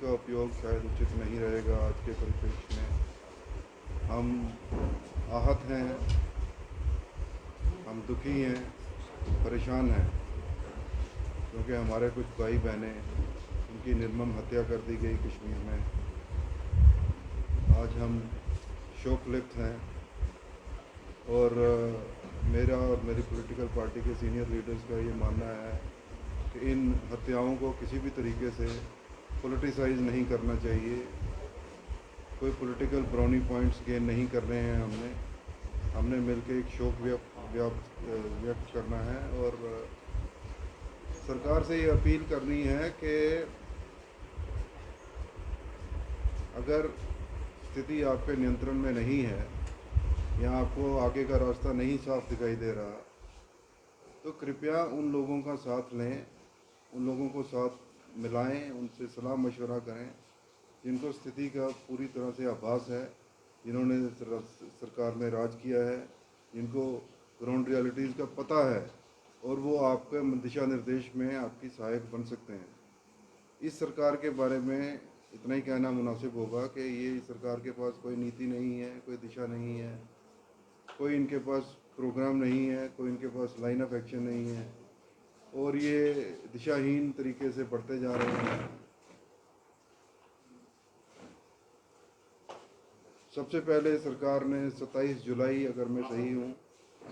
का उपयोग शायद उचित नहीं रहेगा आज के परिप्रेक्ष्य में। हम आहत हैं, हम दुखी हैं, परेशान हैं, क्योंकि हमारे कुछ भाई बहनें उनकी निर्मम हत्या कर दी गई कश्मीर में। आज हम शोक लिप्त हैं और मेरा और मेरी पॉलिटिकल पार्टी के सीनियर लीडर्स का ये मानना है कि इन हत्याओं को किसी भी तरीके से पॉलिटिसाइज नहीं करना चाहिए। कोई पॉलिटिकल ब्राउनी पॉइंट्स गेन नहीं कर रहे हैं। हमने मिलकर एक शोक व्यक्त करना है और सरकार से ये अपील करनी है कि अगर स्थिति आपके नियंत्रण में नहीं है या आपको आगे का रास्ता नहीं साफ दिखाई दे रहा, तो कृपया उन लोगों का साथ लें, उन लोगों को साथ मिलाएं, उनसे सलाह मशवरा करें जिनको स्थिति का पूरी तरह से आभास है, जिन्होंने सरकार में राज किया है, जिनको ग्राउंड रियलिटीज़ का पता है और वो आपके दिशा निर्देश में आपकी सहायक बन सकते हैं। इस सरकार के बारे में इतना ही कहना मुनासिब होगा कि ये सरकार के पास कोई नीति नहीं है, कोई दिशा नहीं है, कोई इनके पास प्रोग्राम नहीं है, कोई इनके पास लाइन ऑफ एक्शन नहीं है और ये दिशाहीन तरीके से बढ़ते जा रहे हैं। सबसे पहले सरकार ने 27 जुलाई, अगर मैं सही हूँ,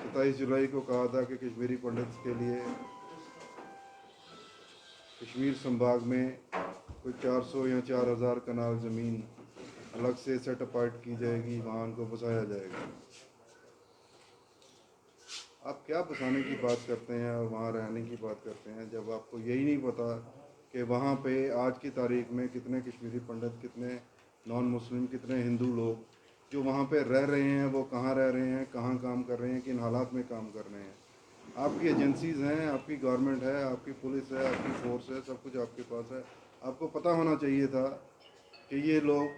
27 जुलाई को कहा था कि कश्मीरी पंडित के लिए कश्मीर संभाग में कोई 400 या 4000 कनाल ज़मीन अलग से सेट अपार्ट की जाएगी, वहाँ उनको बसाया जाएगा। आप क्या बसाने की बात करते हैं और वहाँ रहने की बात करते हैं, जब आपको यही नहीं पता कि वहाँ पे आज की तारीख में कितने कश्मीरी पंडित, कितने नॉन मुस्लिम, कितने हिंदू लोग जो वहाँ पे रह रहे हैं, वो कहाँ रह रहे हैं, कहाँ काम कर रहे हैं, किन हालात में काम कर रहे हैं। आपकी एजेंसीज़ हैं, आपकी गवर्नमेंट है, आपकी पुलिस है, आपकी फोर्स है, सब कुछ आपके पास है। आपको पता होना चाहिए था कि ये लोग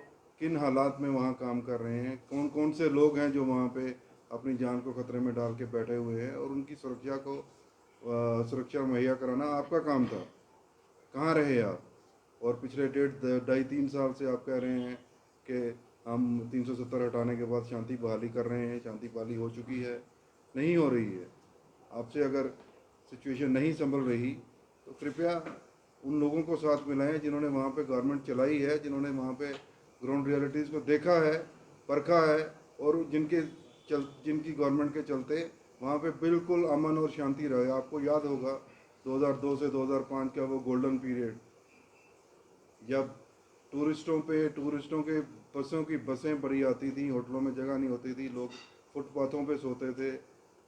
किन हालात में वहाँ काम कर रहे हैं, कौन कौन से लोग हैं जो वहाँ पे अपनी जान को खतरे में डाल के बैठे हुए हैं और उनकी सुरक्षा मुहैया कराना आपका काम था। कहाँ रहे आप? और पिछले 2.5-3 साल से आप कह रहे हैं कि हम 370 हटाने के बाद शांति बहाली कर रहे हैं। शांति बहाली हो चुकी है? नहीं हो रही है। आपसे अगर सिचुएशन नहीं संभल रही तो कृपया उन लोगों को साथ मिलाएं जिन्होंने वहाँ पे गवर्नमेंट चलाई है, जिन्होंने वहाँ पे ग्राउंड रियलिटीज़ को देखा है, परखा है और जिनकी गवर्नमेंट के चलते वहाँ पे बिल्कुल अमन और शांति रहे। आपको याद होगा 2002 से 2005 का वो गोल्डन पीरियड, जब टूरिस्टों के बसों की बसें भरी आती थी, होटलों में जगह नहीं होती थी, लोग फुटपाथों पे सोते थे,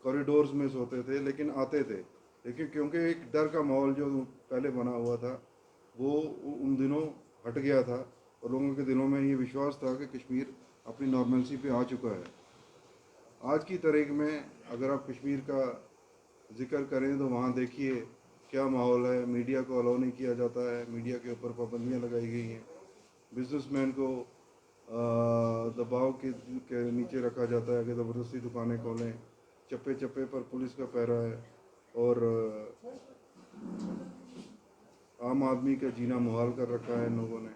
कॉरिडोर्स में सोते थे, लेकिन आते थे। लेकिन क्योंकि एक डर का माहौल जो पहले बना हुआ था वो उन दिनों हट गया था और लोगों के दिलों में ये विश्वास था कि कश्मीर अपनी नॉर्मलसी पे आ चुका है। आज की तारीख में अगर आप कश्मीर का जिक्र करें तो वहाँ देखिए क्या माहौल है। मीडिया को अलाउ नहीं किया जाता है, मीडिया के ऊपर पाबंदियाँ लगाई गई हैं, बिजनेसमैन को दबाव के नीचे रखा जाता है कि ज़बरदस्ती दुकानें खोलें, चप्पे चप्पे पर पुलिस का पहरा है और आम आदमी का जीना मुहाल कर रखा है इन लोगों ने।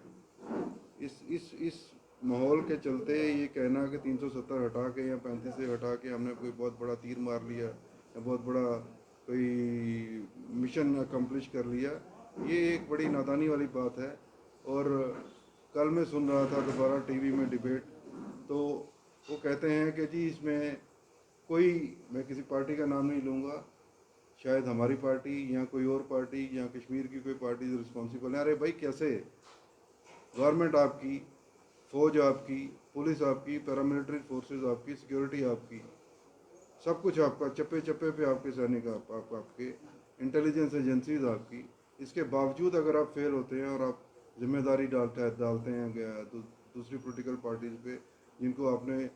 इस माहौल के चलते ये कहना कि 370 हटा के या 35 से हटा के हमने कोई बहुत बड़ा तीर मार लिया या बहुत बड़ा कोई मिशन अकम्प्लिश कर लिया, ये एक बड़ी नादानी वाली बात है। और कल मैं सुन रहा था दोबारा टीवी में डिबेट, तो वो कहते हैं कि जी इसमें कोई, मैं किसी पार्टी का नाम नहीं लूँगा, शायद हमारी पार्टी या कोई और पार्टी या कश्मीर की कोई पार्टी रिस्पॉन्सिबल है। अरे भाई कैसे? गवर्नमेंट आपकी, फौज आपकी, पुलिस आपकी, पैरामिलिट्री फोर्सेस आपकी, सिक्योरिटी आपकी, सब कुछ आपका, चप्पे चप्पे पे आपके सैनिक आपके, इंटेलिजेंस एजेंसीज आपकी। इसके बावजूद अगर आप फेल होते हैं और आप जिम्मेदारी डालते हैं दूसरी पॉलिटिकल पार्टीज पे जिनको आपने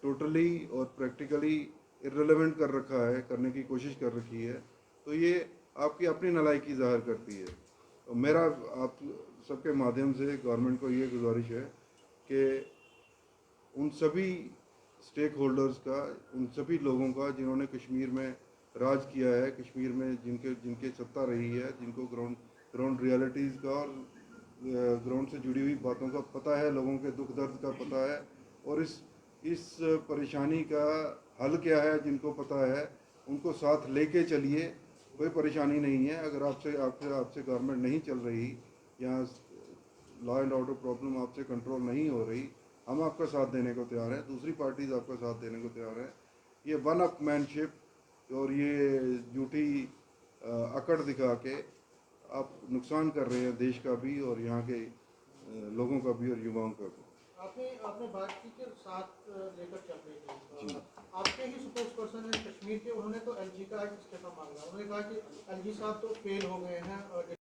टोटली और प्रैक्टिकली इररिलेवेंट कर रखा है, करने की कोशिश कर रखी है, तो ये आपकी अपनी नालायकी ज़ाहिर करती है। और मेरा आप सबके माध्यम से गवर्नमेंट को ये गुजारिश है कि उन सभी स्टेक होल्डर्स का, उन सभी लोगों का जिन्होंने कश्मीर में राज किया है, कश्मीर में जिनके सत्ता रही है, जिनको ग्राउंड रियलिटीज़ का और ग्राउंड से जुड़ी हुई बातों का पता है, लोगों के दुख दर्द का पता है, और इस परेशानी का हल क्या है जिनको पता है उनको साथ लेके चलिए। कोई परेशानी नहीं है। अगर आपसे आपसे आपसे गवर्नमेंट नहीं चल रही या लॉ एंड ऑर्डर प्रॉब्लम आपसे कंट्रोल नहीं हो रही, हम आपका साथ देने को तैयार हैं, दूसरी पार्टीज आपका साथ देने को तैयार है। ये वन अप मैनशिप और ये झूठी अकड़ दिखा के आप नुकसान कर रहे हैं देश का भी और यहाँ के लोगों का भी और युवाओं का भी। आपने आपने बात की कि साथ लेकर चल रही जी। थी। आपके ही स्पोक्स पर्सन है कश्मीर के, उन्होंने तो एलजी का इस्तीफा मांगा। उन्होंने कहा कि एलजी साहब तो फेल हो गए हैं और